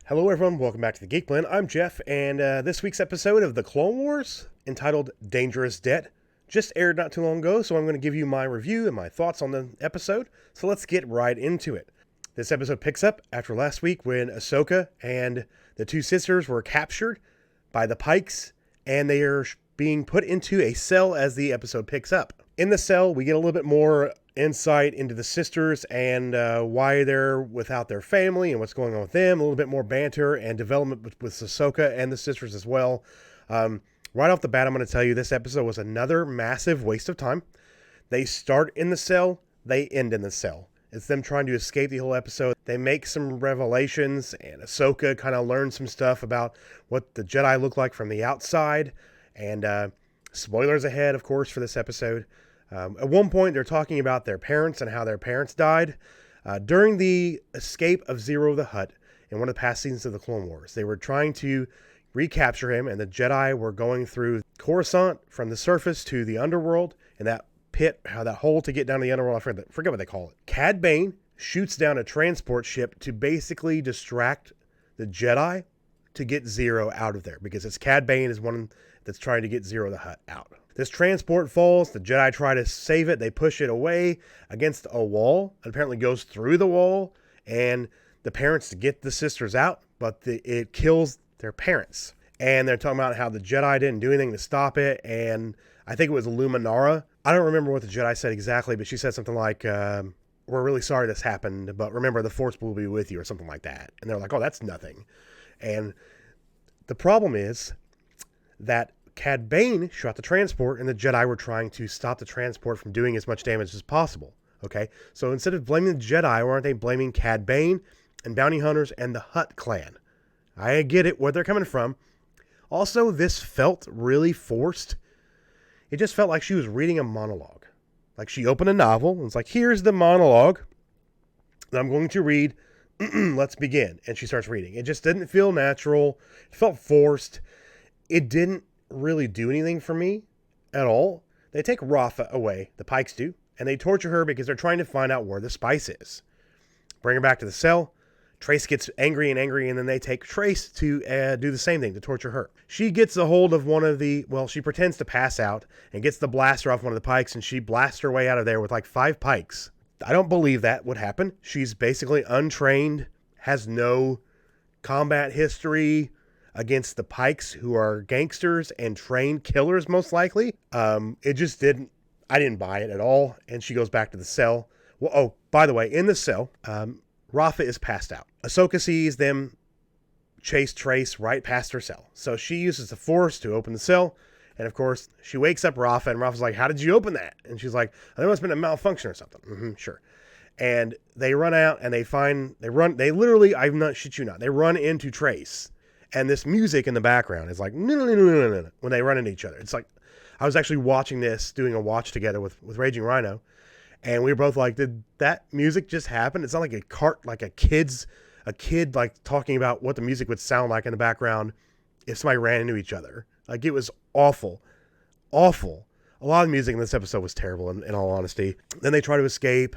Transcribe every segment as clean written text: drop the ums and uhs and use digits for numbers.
Hello everyone, welcome back to the Geek Blend. I'm Jeff, and this week's episode of The Clone Wars, entitled Dangerous Debt, just aired not too long ago, so I'm going to give you my review and my thoughts on the episode, so let's get right into it. This episode picks up after last week when Ahsoka and the two sisters were captured by the Pikes, and they are being put into a cell as the episode picks up. In the cell, we get a little bit more insight into the sisters and why they're without their family and what's going on with them. A little bit more banter and development with Sokka and the sisters as well. Right off the bat, I'm going to tell you this episode was another massive waste of time. They start in the cell, they end in the cell. It's them trying to escape the whole episode. They make some revelations, and Ahsoka kind of learns some stuff about what the Jedi look like from the outside. And spoilers ahead, of course, for this episode. At one point, they're talking about their parents and how their parents died. During the escape of Zero the Hutt in one of the past seasons of the Clone Wars, they were trying to recapture him, and the Jedi were going through Coruscant from the surface to the underworld, and that pit, how that hole to get down to the underworld, I forget what they call it. Cad Bane shoots down a transport ship to basically distract the Jedi to get Zero out of there, because it's Cad Bane is one that's trying to get Zero the Hutt out. This transport falls, the Jedi try to save it, they push it away against a wall, it apparently goes through the wall, and the parents get the sisters out, but it kills their parents. And they're talking about how the Jedi didn't do anything to stop it, and I think it was Luminara. I don't remember what the Jedi said exactly, but she said something like, we're really sorry this happened, but remember the Force will be with you, or something like that. And they're like, oh, that's nothing. And the problem is that Cad Bane shot the transport, and the Jedi were trying to stop the transport from doing as much damage as possible. Okay, so instead of blaming the Jedi, why aren't they blaming Cad Bane and bounty hunters and the Hutt clan? I get it, where they're coming from. Also, this felt really forced. It just felt like she was reading a monologue. Like she opened a novel and it's like, here's the monologue that I'm going to read. Let's begin. And she starts reading. It just didn't feel natural. It felt forced. It didn't really do anything for me at all. They take Rafa away, the Pikes do, and they torture her because they're trying to find out where the spice is. Bring her back to the cell. Trace gets angry, and then they take Trace to do the same thing, to torture her. She gets a hold of she pretends to pass out and gets the blaster off one of the Pikes, and she blasts her way out of there with like 5 Pikes. I don't believe that would happen. She's basically untrained, has no combat history against the Pikes, who are gangsters and trained killers, most likely. I didn't buy it at all, and she goes back to the cell. Well, oh, by the way, in the cell, Rafa is passed out. Ahsoka sees them chase Trace right past her cell. So she uses the Force to open the cell. And of course, she wakes up Rafa, and Rafa's like, how did you open that? And she's like, there must have been a malfunction or something. Sure. And they run out and they literally, I'm not shit you not, they run into Trace. And this music in the background is like, no, when they run into each other. It's like, I was actually watching this, doing a watch together with Raging Rhino. And we were both like, did that music just happen? It's not like a kid like talking about what the music would sound like in the background if somebody ran into each other. Like, it was awful. Awful. A lot of the music in this episode was terrible, in all honesty. Then they try to escape.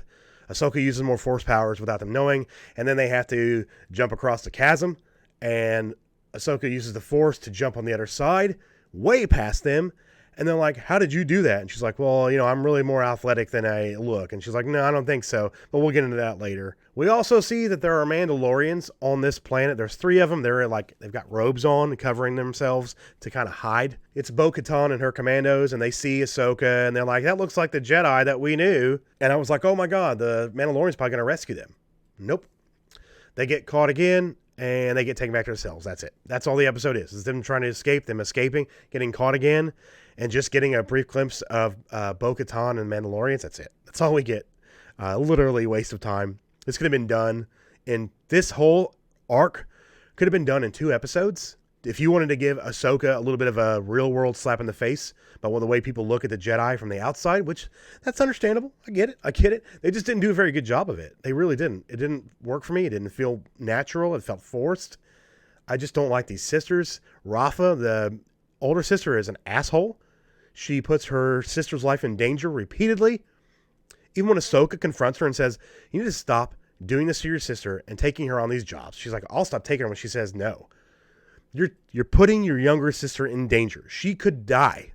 Ahsoka uses more Force powers without them knowing. And then they have to jump across the chasm. And Ahsoka uses the Force to jump on the other side, way past them. And they're like, how did you do that? And she's like, well, I'm really more athletic than I look. And she's like, no, I don't think so. But we'll get into that later. We also see that there are Mandalorians on this planet. There's 3 of them. They've got robes on, covering themselves to kind of hide. It's Bo-Katan and her commandos, and they see Ahsoka, and they're like, that looks like the Jedi that we knew. And I was like, oh my God, the Mandalorian's probably going to rescue them. Nope. They get caught again, and they get taken back to themselves. That's it. That's all the episode is them trying to escape, them escaping, getting caught again, and just getting a brief glimpse of Bo-Katan and Mandalorians. That's it. That's all we get. Literally a waste of time. This could have been done in this whole arc. Could have been done in 2 episodes. If you wanted to give Ahsoka a little bit of a real world slap in the face about the way people look at the Jedi from the outside, which that's understandable. I get it. They just didn't do a very good job of it. They really didn't. It didn't work for me. It didn't feel natural. It felt forced. I just don't like these sisters. Rafa, the older sister, is an asshole. She puts her sister's life in danger repeatedly. Even when Ahsoka confronts her and says, you need to stop doing this to your sister and taking her on these jobs. She's like, I'll stop taking her when she says no. You're putting your younger sister in danger. She could die,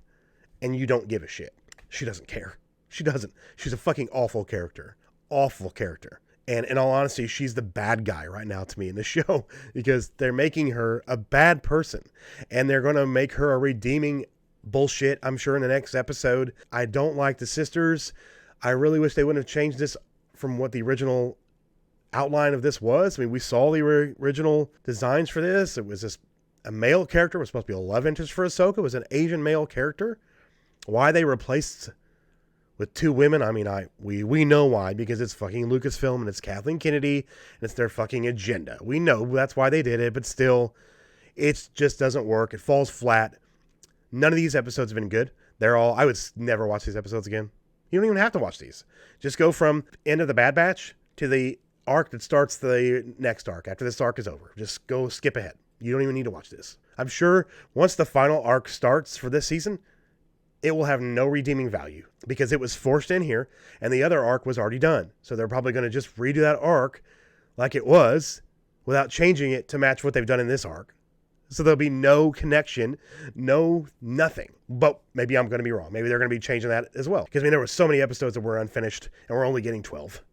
and you don't give a shit. She doesn't care. She doesn't. She's a fucking awful character. Awful character. And in all honesty, she's the bad guy right now to me in the show because they're making her a bad person. And they're going to make her a redeeming bullshit, I'm sure, in the next episode. I don't like the sisters. I really wish they wouldn't have changed this from what the original outline of this was. I mean, we saw the original designs for this. It was this a male character. It was supposed to be a love interest for Ahsoka. It was an Asian male character. Why they replaced with two women, I mean, we know why, because it's fucking Lucasfilm and it's Kathleen Kennedy and it's their fucking agenda. We know that's why they did it, but still, it just doesn't work. It falls flat. None of these episodes have been good. I would never watch these episodes again. You don't even have to watch these. Just go from end of the Bad Batch to the arc that starts the next arc after this arc is over. Just go skip ahead. You don't even need to watch this. I'm sure once the final arc starts for this season, it will have no redeeming value because it was forced in here and the other arc was already done. So they're probably going to just redo that arc like it was without changing it to match what they've done in this arc. So there'll be no connection, nothing. But maybe I'm going to be wrong. Maybe they're going to be changing that as well. Because I mean, there were so many episodes that were unfinished and we're only getting 12.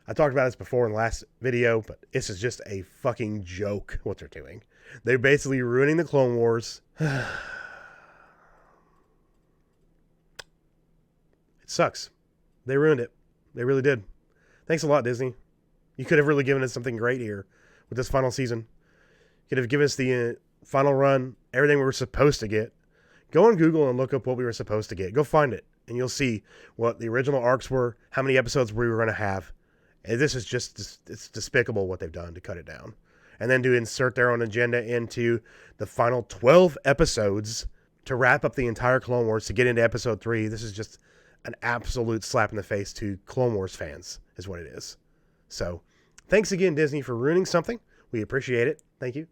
I talked about this before in the last video, but this is just a fucking joke what they're doing. They're basically ruining the Clone Wars. It sucks. They ruined it. They really did. Thanks a lot, Disney. You could have really given us something great here with this final season. You could have given us the final run, everything we were supposed to get. Go on Google and look up what we were supposed to get. Go find it, and you'll see what the original arcs were, how many episodes we were going to have. And this is just, it's despicable what they've done to cut it down. And then to insert their own agenda into the final 12 episodes to wrap up the entire Clone Wars to get into episode 3. This is just an absolute slap in the face to Clone Wars fans is what it is. So thanks again, Disney, for ruining something. We appreciate it. Thank you.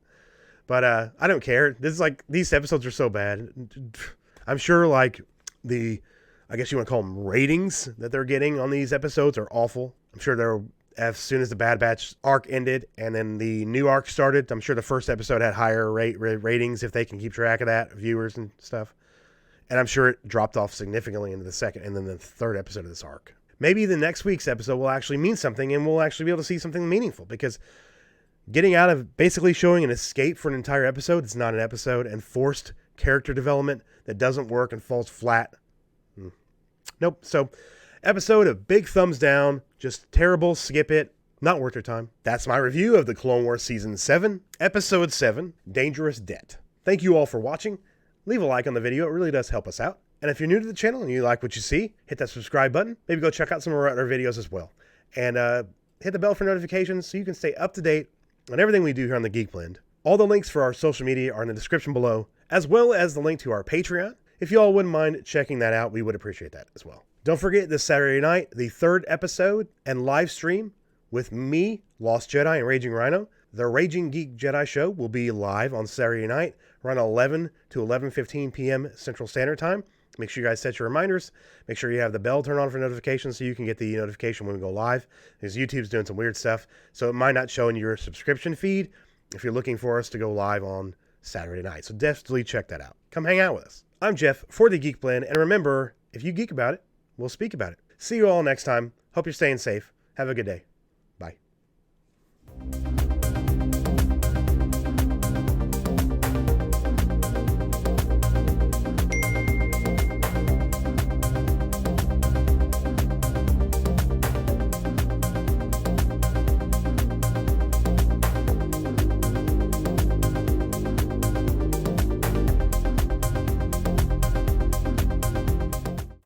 But I don't care. This is like, these episodes are so bad. I'm sure like I guess you want to call them ratings that they're getting on these episodes are awful. I'm sure they're, as soon as the Bad Batch arc ended and then the new arc started, I'm sure the first episode had higher ratings if they can keep track of that, viewers and stuff. And I'm sure it dropped off significantly into the second and then the third episode of this arc. Maybe the next week's episode will actually mean something and we'll actually be able to see something meaningful, because getting out of basically showing an escape for an entire episode, it's not an episode, and forced character development that doesn't work and falls flat. Nope. So, episode of big thumbs down, just terrible, skip it, not worth your time. That's my review of the Clone Wars Season 7, Episode 7, Dangerous Debt. Thank you all for watching. Leave a like on the video, it really does help us out. And if you're new to the channel and you like what you see, hit that subscribe button. Maybe go check out some of our other videos as well. And hit the bell for notifications so you can stay up to date on everything we do here on the Geek Blend. All the links for our social media are in the description below, as well as the link to our Patreon. If you all wouldn't mind checking that out, we would appreciate that as well. Don't forget, this Saturday night, the 3rd episode and live stream with me, Lost Jedi, and Raging Rhino. The Raging Geek Jedi Show will be live on Saturday night, around 11 to 11:15 p.m. Central Standard Time. Make sure you guys set your reminders. Make sure you have the bell turned on for notifications so you can get the notification when we go live, because YouTube's doing some weird stuff, so it might not show in your subscription feed if you're looking for us to go live on Saturday night. So definitely check that out. Come hang out with us. I'm Jeff for the Geek Blend, and remember, if you geek about it, we'll speak about it. See you all next time. Hope you're staying safe. Have a good day.